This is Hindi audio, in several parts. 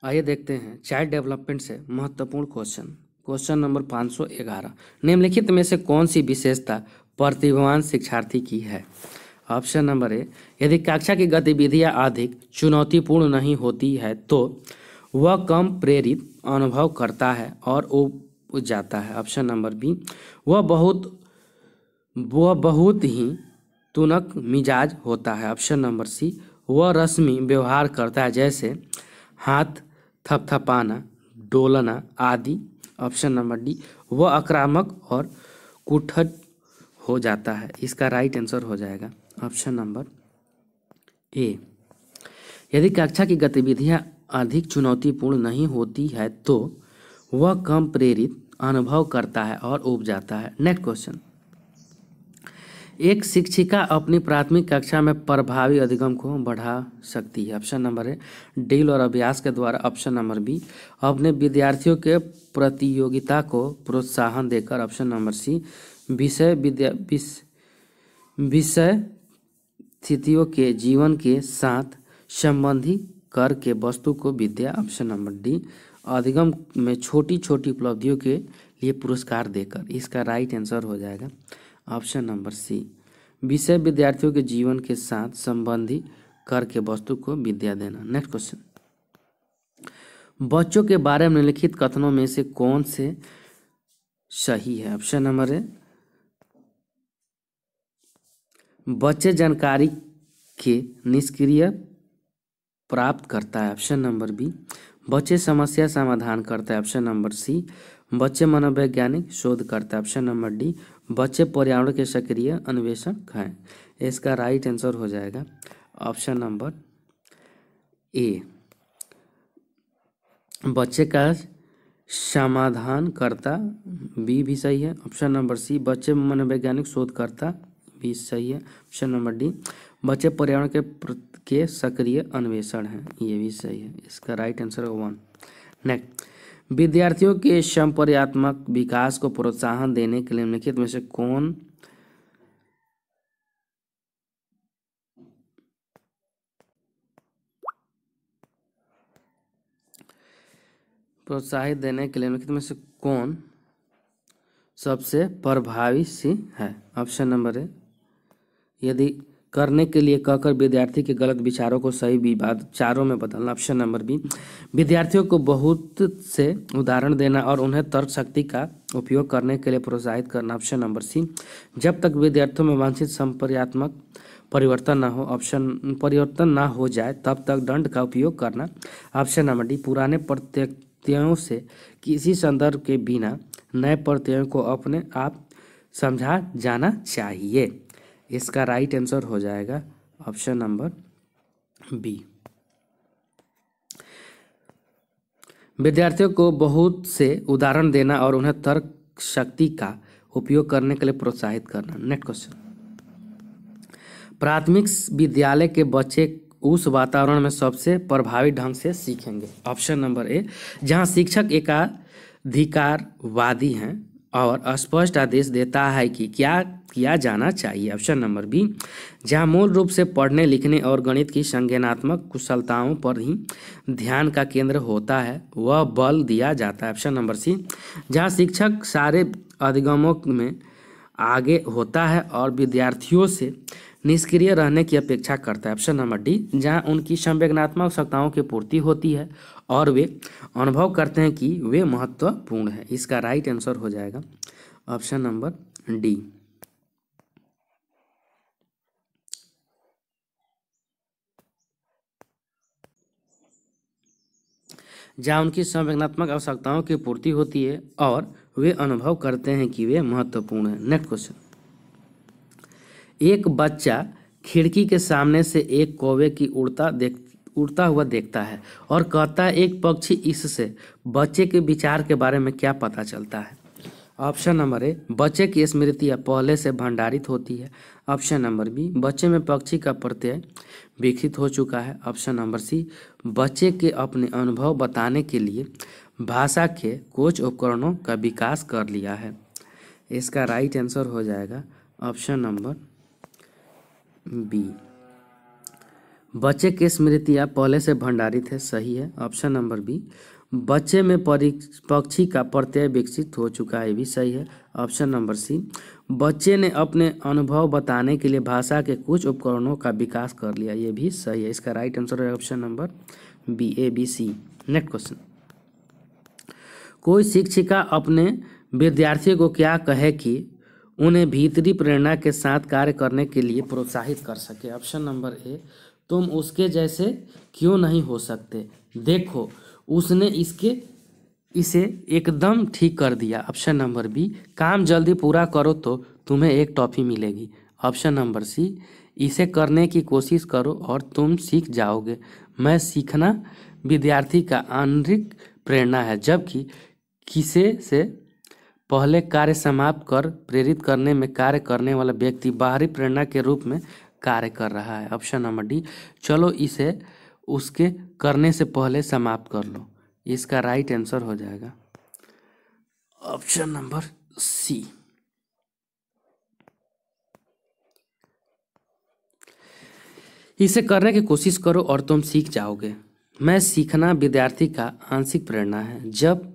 आइए देखते हैं चाइल्ड डेवलपमेंट से महत्वपूर्ण क्वेश्चन। क्वेश्चन नंबर 511, निम्नलिखित में से कौन सी विशेषता प्रतिभावान शिक्षार्थी की है? ऑप्शन नंबर ए, यदि कक्षा की गतिविधियां अधिक चुनौतीपूर्ण नहीं होती है तो वह कम प्रेरित अनुभव करता है और ऊब जाता है। ऑप्शन नंबर बी, वह बहुत ही तुनक मिजाज होता है। ऑप्शन नंबर सी, वह रस्मी व्यवहार करता है जैसे हाथ थपथपाना, डोलना आदि। ऑप्शन नंबर डी, वह आक्रामक और कुढ़ हो जाता है। इसका राइट आंसर हो जाएगा ऑप्शन नंबर ए, यदि कक्षा की गतिविधियां अधिक चुनौतीपूर्ण नहीं होती है तो वह कम प्रेरित अनुभव करता है और ऊब जाता है। नेक्स्ट क्वेश्चन, एक शिक्षिका अपनी प्राथमिक कक्षा में प्रभावी अधिगम को बढ़ा सकती है। ऑप्शन नंबर ए, ड्रिल और अभ्यास के द्वारा। ऑप्शन नंबर बी, अपने विद्यार्थियों के प्रतियोगिता को प्रोत्साहन देकर। ऑप्शन नंबर सी, विषय स्थितियों के जीवन के साथ संबंधी करके वस्तु को विद्या। ऑप्शन नंबर डी, अधिगम में छोटी छोटी उपलब्धियों के लिए पुरस्कार देकर। इसका राइट आंसर हो जाएगा ऑप्शन नंबर सी, विषय विद्यार्थियों के जीवन के साथ संबंधी करके वस्तु को विद्या देना। नेक्स्ट क्वेश्चन, बच्चों के बारे में निम्नलिखित कथनों में से कौन से सही है? ऑप्शन नंबर ए, बच्चे जानकारी के निष्क्रिय प्राप्त करता है। ऑप्शन नंबर बी, बच्चे समस्या समाधान करता है। ऑप्शन नंबर सी, बच्चे मनोवैज्ञानिक शोध करता है। ऑप्शन नंबर डी, बच्चे पर्यावरण के सक्रिय अन्वेषक हैं। इसका राइट आंसर हो जाएगा ऑप्शन नंबर ए, बच्चे का समाधान करता बी भी सही है। ऑप्शन नंबर सी, बच्चे मनोवैज्ञानिक शोध करता भी सही है। ऑप्शन नंबर डी, बच्चे पर्यावरण के सक्रिय अन्वेषण हैं, ये भी सही है। इसका राइट आंसर है 1। नेक्स्ट, विद्यार्थियों के संपर्यात्मक विकास को प्रोत्साहन देने के लिए निम्नलिखित में से कौन प्रोत्साहित देने के लिए निम्नलिखित में से कौन सबसे प्रभावी सी है? ऑप्शन नंबर ए, यदि करने के लिए कहकर विद्यार्थी के गलत विचारों को सही विचारों में बदलना। ऑप्शन नंबर बी, विद्यार्थियों को बहुत से उदाहरण देना और उन्हें तर्क शक्ति का उपयोग करने के लिए प्रोत्साहित करना। ऑप्शन नंबर सी, जब तक विद्यार्थियों में वांछित संपर्यात्मक परिवर्तन ना हो जाए तब तक दंड का उपयोग करना। ऑप्शन नंबर डी, पुराने प्रत्ययों से किसी संदर्भ के बिना नए प्रत्ययों को अपने आप समझा जाना चाहिए। इसका राइट आंसर हो जाएगा ऑप्शन नंबर बी, विद्यार्थियों को बहुत से उदाहरण देना और उन्हें तर्क शक्ति का उपयोग करने के लिए प्रोत्साहित करना। नेक्स्ट क्वेश्चन, प्राथमिक विद्यालय के बच्चे उस वातावरण में सबसे प्रभावी ढंग से सीखेंगे। ऑप्शन नंबर ए, जहां शिक्षक एकाधिकारवादी हैं और स्पष्ट आदेश देता है कि क्या किया जाना चाहिए। ऑप्शन नंबर बी, जहां मूल रूप से पढ़ने लिखने और गणित की संज्ञानात्मक कुशलताओं पर ही ध्यान का केंद्र होता है वह बल दिया जाता है। ऑप्शन नंबर सी, जहां शिक्षक सारे अधिगमों में आगे होता है और विद्यार्थियों से निष्क्रिय रहने की अपेक्षा करता है। ऑप्शन नंबर डी, जहां उनकी संवेदनात्मक आवश्यकताओं की पूर्ति होती है और वे अनुभव करते हैं कि वे महत्वपूर्ण है। इसका राइट आंसर हो जाएगा ऑप्शन नंबर डी, जहाँ उनकी संवेदनात्मक आवश्यकताओं की पूर्ति होती है और वे अनुभव करते हैं कि वे महत्वपूर्ण हैं। नेक्स्ट क्वेश्चन, एक बच्चा खिड़की के सामने से एक कौवे की उड़ता हुआ देखता है और कहता है एक पक्षी, इससे बच्चे के विचार के बारे में क्या पता चलता है? ऑप्शन नंबर ए, बच्चे की स्मृतियाँ पहले से भंडारित होती है। ऑप्शन नंबर बी, बच्चे में पक्षी का प्रत्यय विकसित हो चुका है। ऑप्शन नंबर सी, बच्चे के अपने अनुभव बताने के लिए भाषा के कुछ उपकरणों का विकास कर लिया है। इसका राइट आंसर हो जाएगा ऑप्शन नंबर बी, बच्चे की स्मृतियाँ पहले से भंडारित है, सही है। Option number B. बच्चे में पक्षी का प्रत्यय विकसित हो चुका है, भी सही है। Option number C. बच्चे ने अपने अनुभव बताने के लिए भाषा के कुछ उपकरणों का विकास कर लिया, ये भी सही है। इसका राइट आंसर है option number B, A B C. Next question. कोई शिक्षिका अपने विद्यार्थियों को क्या कहे कि उन्हें भीतरी प्रेरणा के साथ कार्य करने के लिए प्रोत्साहित कर सके। ऑप्शन नंबर ए, तुम उसके जैसे क्यों नहीं हो सकते, देखो उसने इसे एकदम ठीक कर दिया। ऑप्शन नंबर बी, काम जल्दी पूरा करो तो तुम्हें एक टॉफी मिलेगी। ऑप्शन नंबर सी, इसे करने की कोशिश करो और तुम सीख जाओगे। मैं सीखना विद्यार्थी का आंतरिक प्रेरणा है, जबकि किसे से पहले कार्य समाप्त कर प्रेरित करने में कार्य करने वाला व्यक्ति बाहरी प्रेरणा के रूप में कार्य कर रहा है। ऑप्शन नंबर डी, चलो इसे उसके करने से पहले समाप्त कर लो। इसका राइट आंसर हो जाएगा ऑप्शन नंबर सी। इसे करने की कोशिश करो और तुम सीख जाओगे। मैं सीखना विद्यार्थी का आंशिक प्रेरणा है, जब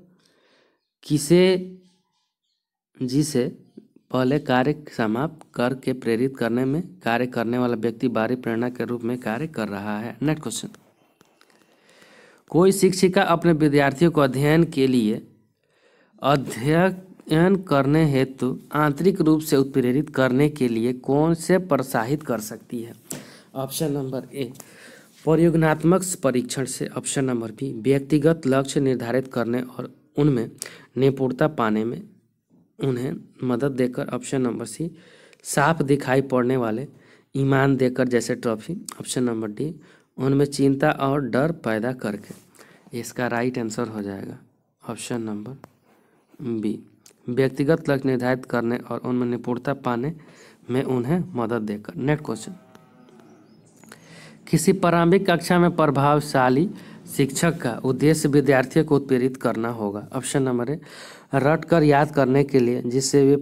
जिसे पहले कार्य समाप्त करके प्रेरित करने में कार्य करने वाला व्यक्ति बाहरी प्रेरणा के रूप में कार्य कर रहा है। Next question. कोई शिक्षिका अपने विद्यार्थियों को अध्ययन करने हेतु आंतरिक रूप से उत्प्रेरित करने के लिए कौन से प्रोत्साहित कर सकती है। ऑप्शन नंबर ए, प्रयोगात्मक परीक्षण से। ऑप्शन नंबर बी, व्यक्तिगत लक्ष्य निर्धारित करने और उनमें निपुणता पाने में उन्हें मदद देकर। ऑप्शन नंबर सी, साफ दिखाई पड़ने वाले ईमान देकर जैसे ट्रॉफी। ऑप्शन नंबर डी, उनमें चिंता और डर पैदा करके। इसका राइट आंसर हो जाएगा ऑप्शन नंबर बी, व्यक्तिगत लक्ष्य निर्धारित करने और उनमें निपुणता पाने में उन्हें मदद देकर। Next question. किसी प्रारंभिक कक्षा में प्रभावशाली शिक्षक का उद्देश्य विद्यार्थियों को उत्प्रेरित करना होगा। ऑप्शन नंबर ए, रट कर याद करने के लिए जिससे वे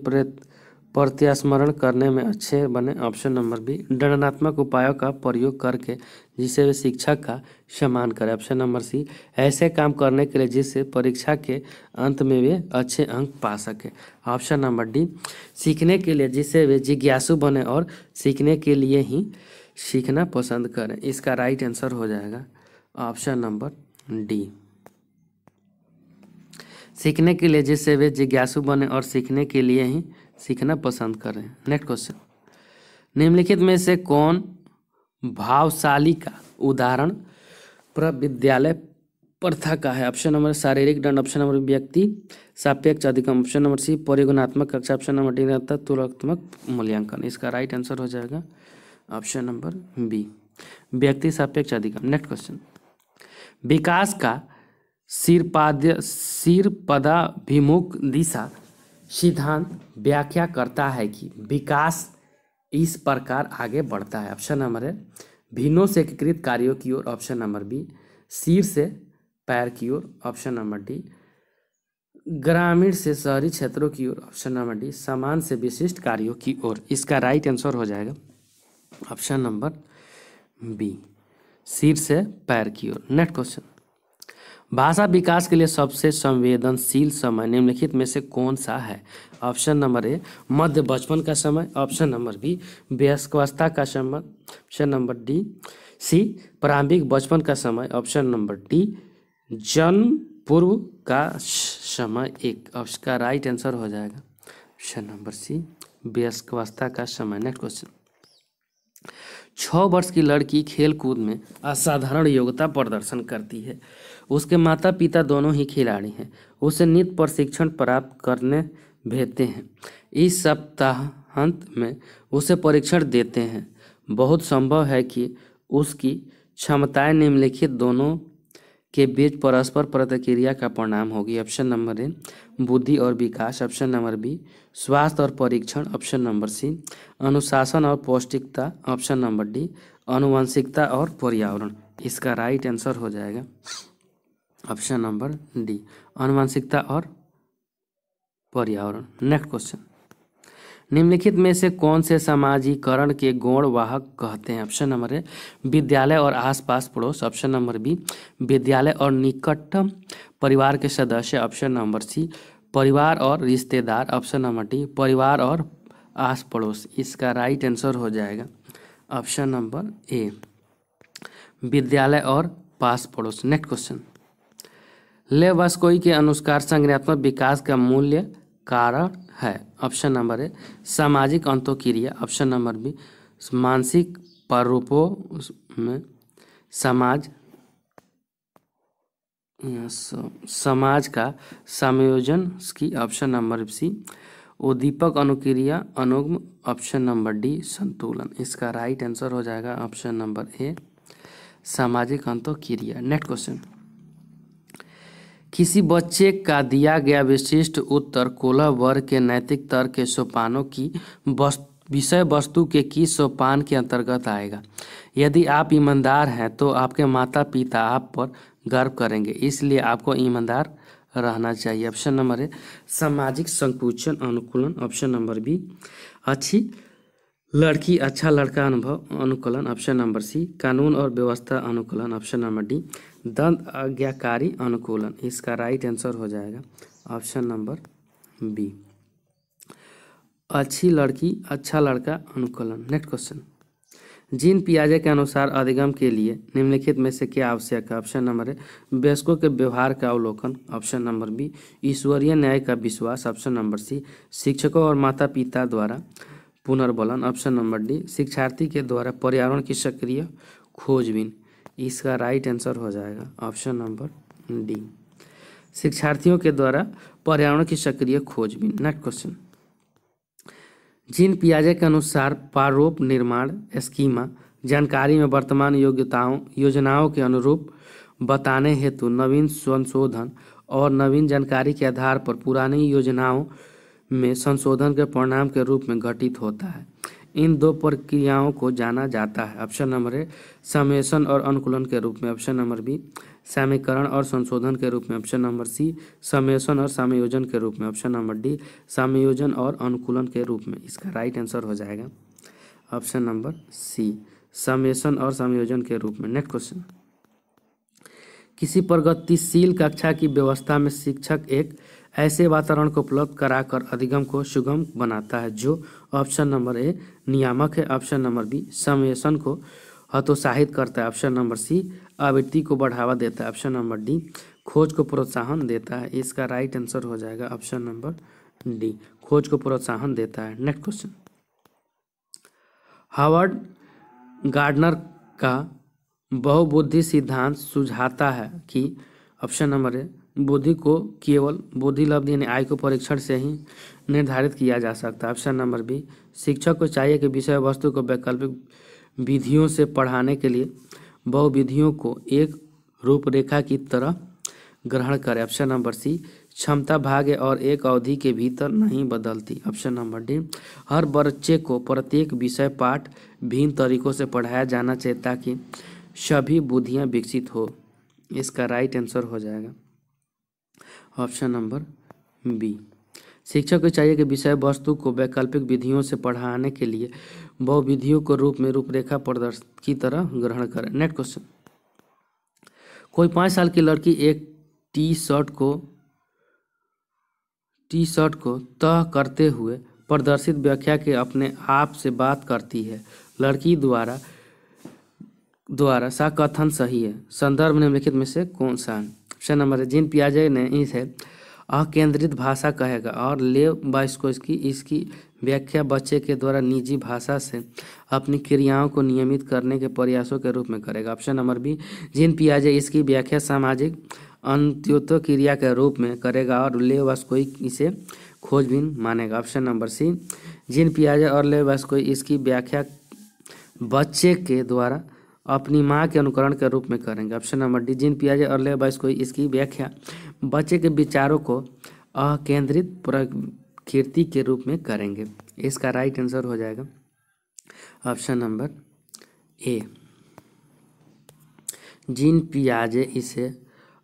प्रत्यास्मरण करने में अच्छे बने। ऑप्शन नंबर बी, दंडात्मक उपायों का प्रयोग करके जिससे वे शिक्षक का सम्मान करें। ऑप्शन नंबर सी, ऐसे काम करने के लिए जिससे परीक्षा के अंत में वे अच्छे अंक पा सके। ऑप्शन नंबर डी, सीखने के लिए जिससे वे जिज्ञासु बने और सीखने के लिए ही सीखना पसंद करें। इसका राइट आंसर हो जाएगा ऑप्शन नंबर डी, सीखने के लिए जिससे वे जिज्ञासु बने और सीखने के लिए ही सीखना पसंद करें। Next question. निम्नलिखित में से कौन भावशाली का उदाहरण प्रविद्यालय प्रथा का है। ऑप्शन नंबर शारीरिक दंड। ऑप्शन नंबर व्यक्ति सापेक्ष अधिगम। ऑप्शन नंबर सी, परिगुणात्मक कक्षा। ऑप्शन नंबर डी, तुलनात्मक मूल्यांकन। इसका राइट आंसर हो जाएगा ऑप्शन नंबर बी, व्यक्ति सापेक्ष अधिगम। Next question. विकास का सिरपदाभिमुख दिशा सिद्धांत व्याख्या करता है कि विकास इस प्रकार आगे बढ़ता है। ऑप्शन नंबर है भिन्नों से एकीकृत कार्यों की ओर। ऑप्शन नंबर बी, सिर से पैर की ओर। ऑप्शन नंबर डी, ग्रामीण से शहरी क्षेत्रों की ओर। ऑप्शन नंबर डी, समान से विशिष्ट कार्यों की ओर। इसका राइट आंसर हो जाएगा ऑप्शन नंबर बी, सिर से पैर की ओर। Next question. भाषा विकास के लिए सबसे संवेदनशील समय निम्नलिखित में से कौन सा है। ऑप्शन नंबर ए, मध्य बचपन का समय। ऑप्शन नंबर बी, वयस्कावस्था का समय। ऑप्शन नंबर डी सी, प्रारंभिक बचपन का समय। ऑप्शन नंबर डी, जन्म पूर्व का समय। इसका राइट आंसर हो जाएगा ऑप्शन नंबर सी, वयस्कावस्था का समय। Next question. 6 वर्ष की लड़की खेल कूद में असाधारण योग्यता प्रदर्शन करती है। उसके माता पिता दोनों ही खिलाड़ी हैं। उसे नृत्य प्रशिक्षण प्राप्त करने भेजते हैं। इस सप्ताहांत में उसे परीक्षण देते हैं। बहुत संभव है कि उसकी क्षमताएं निम्नलिखित दोनों के बीच परस्पर प्रतिक्रिया का परिणाम होगी। ऑप्शन नंबर ए, बुद्धि और विकास। ऑप्शन नंबर बी, स्वास्थ्य और परीक्षण। ऑप्शन नंबर सी, अनुशासन और पौष्टिकता। ऑप्शन नंबर डी, आनुवंशिकता और पर्यावरण। इसका राइट आंसर हो जाएगा ऑप्शन नंबर डी, आनुवंशिकता और पर्यावरण। Next question. निम्नलिखित में से कौन से समाजीकरण के गुण वाहक कहते हैं? ऑप्शन नंबर ए विद्यालय और आसपास पड़ोस, ऑप्शन नंबर बी विद्यालय और निकटतम परिवार के सदस्य, ऑप्शन नंबर सी परिवार और रिश्तेदार, ऑप्शन नंबर डी परिवार और आस पड़ोस। इसका राइट आंसर हो जाएगा ऑप्शन नंबर ए विद्यालय और पास पड़ोस। नेक्स्ट क्वेश्चन, लेव वास्कोई के अनुसार संज्ञानात्मक विकास का मूल्य कारण है? ऑप्शन नंबर ए सामाजिक अंतोक्रिया, ऑप्शन नंबर बी मानसिक प्रारूपों में समाज का समायोजन की, ऑप्शन नंबर सी उद्दीपक अनुक्रिया अनुगम, ऑप्शन नंबर डी संतुलन। इसका राइट आंसर हो जाएगा ऑप्शन नंबर ए सामाजिक अंतोक्रिया। नेक्स्ट क्वेश्चन, किसी बच्चे का दिया गया विशिष्ट उत्तर कोल्ह वर्ग के नैतिक तर्क के सोपानों की विषय वस्तु के किस सोपान के अंतर्गत आएगा? यदि आप ईमानदार हैं तो आपके माता पिता आप पर गर्व करेंगे, इसलिए आपको ईमानदार रहना चाहिए। ऑप्शन नंबर ए सामाजिक संकुचन अनुकूलन, ऑप्शन नंबर बी अच्छी लड़की अच्छा लड़का अनुभव अनुकूलन, ऑप्शन नंबर सी कानून और व्यवस्था अनुकूलन, ऑप्शन नंबर डी दंड आज्ञाकारी अनुकूलन। इसका राइट आंसर हो जाएगा ऑप्शन नंबर बी अच्छी लड़की अच्छा लड़का अनुकूलन। नेक्स्ट क्वेश्चन, जीन पियाजे के अनुसार अधिगम के लिए निम्नलिखित में से क्या आवश्यक है? ऑप्शन नंबर ए वयस्कों के व्यवहार का अवलोकन, ऑप्शन नंबर बी ईश्वरीय न्याय का विश्वास, ऑप्शन नंबर सी शिक्षकों और माता पिता द्वारा पुनर्बलन, ऑप्शन नंबर डी शिक्षार्थी के द्वारा पर्यावरण की सक्रिय खोजबीन। इसका राइट आंसर हो जाएगा ऑप्शन नंबर डी शिक्षार्थियों के द्वारा पर्यावरण की सक्रिय खोजबीन। नेक्स्ट क्वेश्चन, जीन पियाजे के अनुसार प्रारूप निर्माण स्कीमा जानकारी में वर्तमान योजनाओं के अनुरूप बताने हेतु नवीन संशोधन और नवीन जानकारी के आधार पर पुरानी योजनाओं में संशोधन के परिणाम के रूप में घटित होता है। इन दो प्रक्रियाओं को जाना जाता है। ऑप्शन नंबर ए समेशन और अनुकूलन के रूप में, ऑप्शन नंबर बी समीकरण और संशोधन के रूप में, ऑप्शन नंबर सी समेशन और समायोजन के रूप में, ऑप्शन नंबर डी समायोजन और अनुकूलन के रूप में। इसका राइट आंसर हो जाएगा ऑप्शन नंबर सी समेशन और समायोजन के रूप में। नेक्स्ट क्वेश्चन, किसी प्रगतिशील कक्षा की व्यवस्था में शिक्षक एक ऐसे वातावरण को उपलब्ध कराकर अधिगम को सुगम बनाता है जो, ऑप्शन नंबर ए नियामक है, ऑप्शन नंबर बी समावेशन को हतोत्साहित करता है, ऑप्शन नंबर सी आवृत्ति को बढ़ावा देता है, ऑप्शन नंबर डी खोज को प्रोत्साहन देता है। इसका राइट आंसर हो जाएगा ऑप्शन नंबर डी खोज को प्रोत्साहन देता है। नेक्स्ट क्वेश्चन, हार्वर्ड गार्डनर का बहुबुद्धि सिद्धांत सुझाता है कि, ऑप्शन नंबर ए बुद्धि को केवल बुद्धि लब्धि यानी आय को परीक्षण से ही निर्धारित किया जा सकता है, ऑप्शन नंबर बी शिक्षक को चाहिए कि विषय वस्तु को वैकल्पिक विधियों से पढ़ाने के लिए बहुविधियों को एक रूपरेखा की तरह ग्रहण करें, ऑप्शन नंबर सी क्षमता भाग्य और एक अवधि के भीतर नहीं बदलती, ऑप्शन नंबर डी हर बच्चे को प्रत्येक विषय पाठ भिन्न तरीकों से पढ़ाया जाना चाहिए ताकि सभी बुद्धियां विकसित हो। इसका राइट आंसर हो जाएगा ऑप्शन नंबर बी शिक्षक को चाहिए कि विषय वस्तु को वैकल्पिक विधियों से पढ़ाने के लिए बहुविधियों को रूप में रूपरेखा प्रदर्शन की तरह ग्रहण करें। नेक्स्ट क्वेश्चन, कोई 5 साल की लड़की एक टी शर्ट को तह करते हुए प्रदर्शित व्याख्या के अपने आप से बात करती है। लड़की द्वारा सा कथन सही है। संदर्भ निम्नलिखित में से कौन सा है? ऑप्शन नंबर जीन पियाजे ने इसे अकेंद्रित भाषा कहेगा और लेव वास्कोव्स्की इसकी व्याख्या बच्चे के द्वारा निजी भाषा से अपनी क्रियाओं को नियमित करने के प्रयासों के रूप में करेगा। ऑप्शन नंबर बी जीन पियाजे इसकी व्याख्या सामाजिक अंत्योत्तर क्रिया के रूप में करेगा और लेव वास्कोव्स्की इसे खोजबीन मानेगा। ऑप्शन नंबर सी जीन पियाजे और लेव वास्कोव्स्की इसकी व्याख्या बच्चे के द्वारा अपनी माँ के अनुकरण के रूप में करेंगे। ऑप्शन नंबर डी जीन पियाजे और लेव वास्कोव्स्की इसकी व्याख्या बच्चे के विचारों को अकेंद्रित प्रकृति के रूप में करेंगे। इसका राइट आंसर हो जाएगा ऑप्शन नंबर ए जीन पियाजे इसे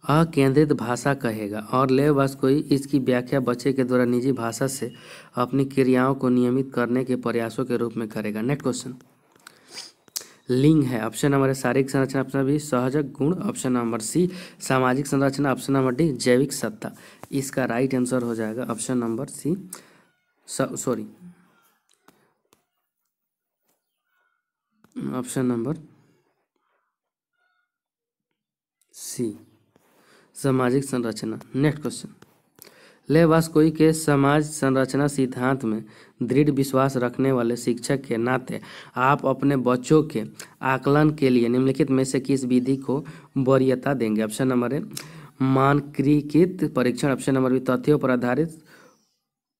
अकेंद्रित भाषा कहेगा और लेबस कोई इसकी व्याख्या बच्चे के द्वारा निजी भाषा से अपनी क्रियाओं को नियमित करने के प्रयासों के रूप में करेगा। नेक्स्ट क्वेश्चन, लिंग है। ऑप्शन नंबर ए शारीरिक संरचना, ऑप्शन बी सहजक गुण, ऑप्शन नंबर सी सामाजिक संरचना, ऑप्शन नंबर डी जैविक सत्ता। इसका राइट आंसर हो जाएगा option number C, option number C सामाजिक संरचना। नेक्स्ट क्वेश्चन, लेवास्कोई के समाज संरचना सिद्धांत में दृढ़ विश्वास रखने वाले शिक्षक के नाते आप अपने बच्चों के आकलन के लिए निम्नलिखित में से किस विधि को वरीयता देंगे। ऑप्शन नंबर ए मानकीकृत परीक्षण, ऑप्शन नंबर बी तथ्यों पर आधारित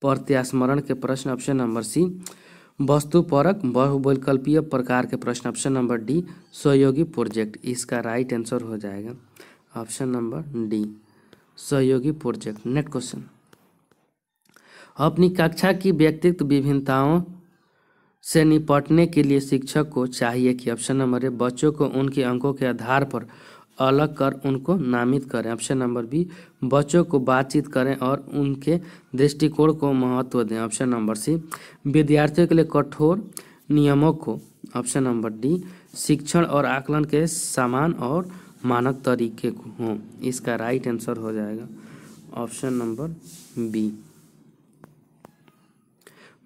प्रत्यास्मरण के प्रश्न, ऑप्शन नंबर सी वस्तुपरक बहुविकल्पीय प्रकार के प्रश्न, ऑप्शन नंबर डी सहयोगी प्रोजेक्ट। इसका राइट आंसर हो जाएगा ऑप्शन नंबर डी सहयोगी प्रोजेक्ट। नेक्स्ट क्वेश्चन, अपनी कक्षा की व्यक्तिगत विभिन्नताओं से निपटने के लिए शिक्षक को चाहिए कि ऑप्शन नंबर ए बच्चों को उनके अंकों के आधार पर अलग कर उनको नामित करें, ऑप्शन नंबर बी बच्चों को बातचीत करें और उनके दृष्टिकोण को महत्व दें, ऑप्शन नंबर सी विद्यार्थियों के लिए कठोर नियमों को, ऑप्शन नंबर डी शिक्षण और आकलन के समान और मानक तरीके हों। इसका राइट आंसर हो जाएगा ऑप्शन नंबर बी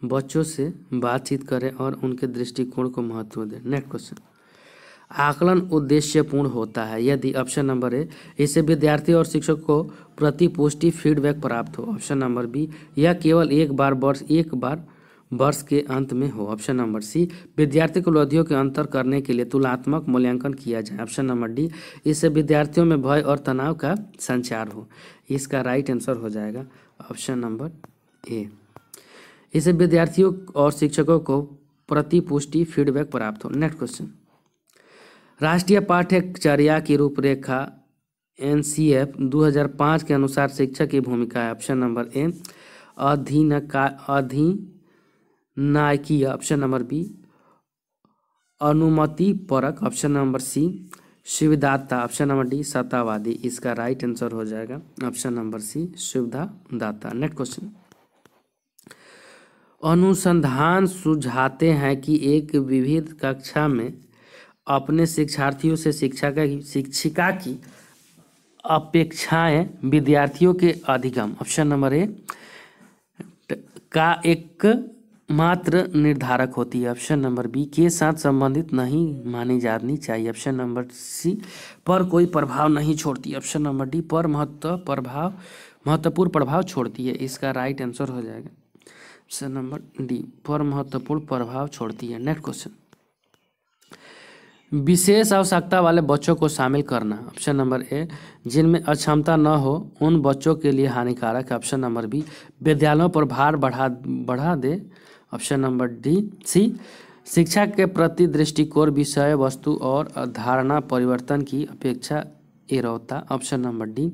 बच्चों से बातचीत करें और उनके दृष्टिकोण को महत्व दें। नेक्स्ट क्वेश्चन, आकलन उद्देश्यपूर्ण होता है यदि, ऑप्शन नंबर ए इससे विद्यार्थी और शिक्षक को प्रतिपुष्टि फीडबैक प्राप्त हो, ऑप्शन नंबर बी यह केवल एक बार वर्ष के अंत में हो, ऑप्शन नंबर सी विद्यार्थी को उपलब्धियों के अंतर करने के लिए तुलनात्मक मूल्यांकन किया जाए, ऑप्शन नंबर डी इससे विद्यार्थियों में भय और तनाव का संचार हो। इसका राइट आंसर हो जाएगा ऑप्शन नंबर ए इससे विद्यार्थियों और शिक्षकों को प्रतिपुष्टि फीडबैक प्राप्त हो। नेक्स्ट क्वेश्चन, राष्ट्रीय पाठ्यचर्या की रूपरेखा NCF 2005 के अनुसार शिक्षक की भूमिका है, ऑप्शन नंबर ए अधिनायकीय, ऑप्शन नंबर बी अनुमति परक, ऑप्शन नंबर सी सुविधादाता, ऑप्शन नंबर डी सत्तावादी। इसका राइट आंसर हो जाएगा ऑप्शन नंबर सी सुविधादाता। नेक्स्ट क्वेश्चन, अनुसंधान सुझाते हैं कि एक विविध कक्षा में अपने शिक्षार्थियों से शिक्षिका की अपेक्षाएं विद्यार्थियों के अधिगम, ऑप्शन नंबर ए का एक मात्र निर्धारक होती है, ऑप्शन नंबर बी के साथ संबंधित नहीं मानी जानी चाहिए, ऑप्शन नंबर सी पर कोई प्रभाव नहीं छोड़ती, ऑप्शन नंबर डी पर महत्वपूर्ण प्रभाव छोड़ती है। इसका राइट आंसर हो जाएगा ऑप्शन नंबर डी पर महत्वपूर्ण प्रभाव छोड़ती है। नेक्स्ट क्वेश्चन, विशेष आवश्यकता वाले बच्चों को शामिल करना, ऑप्शन नंबर ए जिनमें अक्षमता न हो उन बच्चों के लिए हानिकारक है, ऑप्शन नंबर बी विद्यालयों पर भार बढ़ा दे, ऑप्शन नंबर डी सी शिक्षा के प्रति दृष्टिकोण विषय वस्तु और धारणा परिवर्तन की अपेक्षा एरोता, ऑप्शन नंबर डी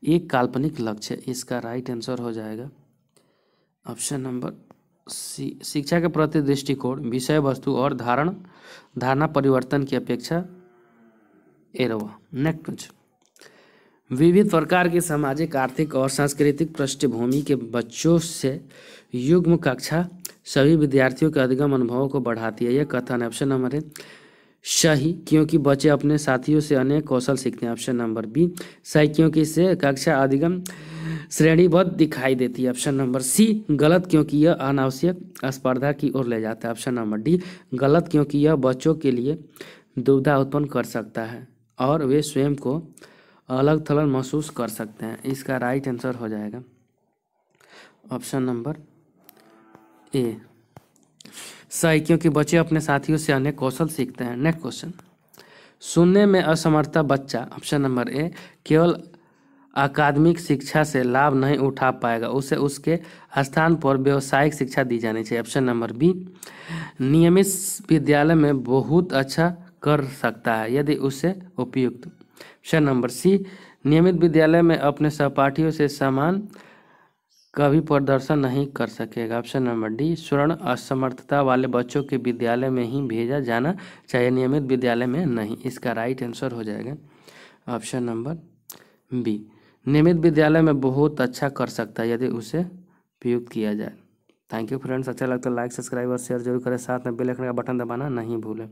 एक काल्पनिक लक्ष्य। इसका राइट आंसर हो जाएगा ऑप्शन नंबर सी शिक्षा के प्रति दृष्टिकोण विषय वस्तु और धारणा परिवर्तन की अपेक्षा एरोवा। नेक्स्ट क्वेश्चन, विविध प्रकार की सामाजिक आर्थिक और सांस्कृतिक पृष्ठभूमि के बच्चों से युग्म कक्षा सभी विद्यार्थियों के अधिगम अनुभवों को बढ़ाती है। यह कथन है, ऑप्शन नंबर ए सही क्योंकि बच्चे अपने साथियों से अनेक कौशल सीखते हैं, ऑप्शन नंबर बी सही क्योंकि इससे कक्षा अधिगम श्रेणीबद्ध दिखाई देती है, ऑप्शन नंबर सी गलत क्योंकि यह अनावश्यक स्पर्धा की ओर ले जाता है, ऑप्शन नंबर डी गलत क्योंकि यह बच्चों के लिए दुविधा उत्पन्न कर सकता है और वे स्वयं को अलग थलग महसूस कर सकते हैं। इसका राइट आंसर हो जाएगा ऑप्शन नंबर ए सही क्योंकि बच्चे अपने साथियों से अनेक कौशल सीखते हैं। नेक्स्ट क्वेश्चन, सुनने में असमर्थ बच्चा, ऑप्शन नंबर ए केवल अकादमिक शिक्षा से लाभ नहीं उठा पाएगा, उसे उसके स्थान पर व्यावसायिक शिक्षा दी जानी चाहिए, ऑप्शन नंबर बी नियमित विद्यालय में बहुत अच्छा कर सकता है यदि उसे उपयुक्त, ऑप्शन नंबर सी नियमित विद्यालय में अपने सहपाठियों से समान कभी प्रदर्शन नहीं कर सकेगा, ऑप्शन नंबर डी स्वर्ण असमर्थता वाले बच्चों के विद्यालय में ही भेजा जाना चाहिए नियमित विद्यालय में नहीं। इसका राइट आंसर हो जाएगा ऑप्शन नंबर बी, नियमित विद्यालय में बहुत अच्छा कर सकता है यदि उसे प्रयुक्त किया जाए। थैंक यू फ्रेंड्स, अच्छा लगता है लाइक सब्सक्राइब और शेयर जरूर करें, साथ में बेल आइकन का बटन दबाना नहीं भूलें।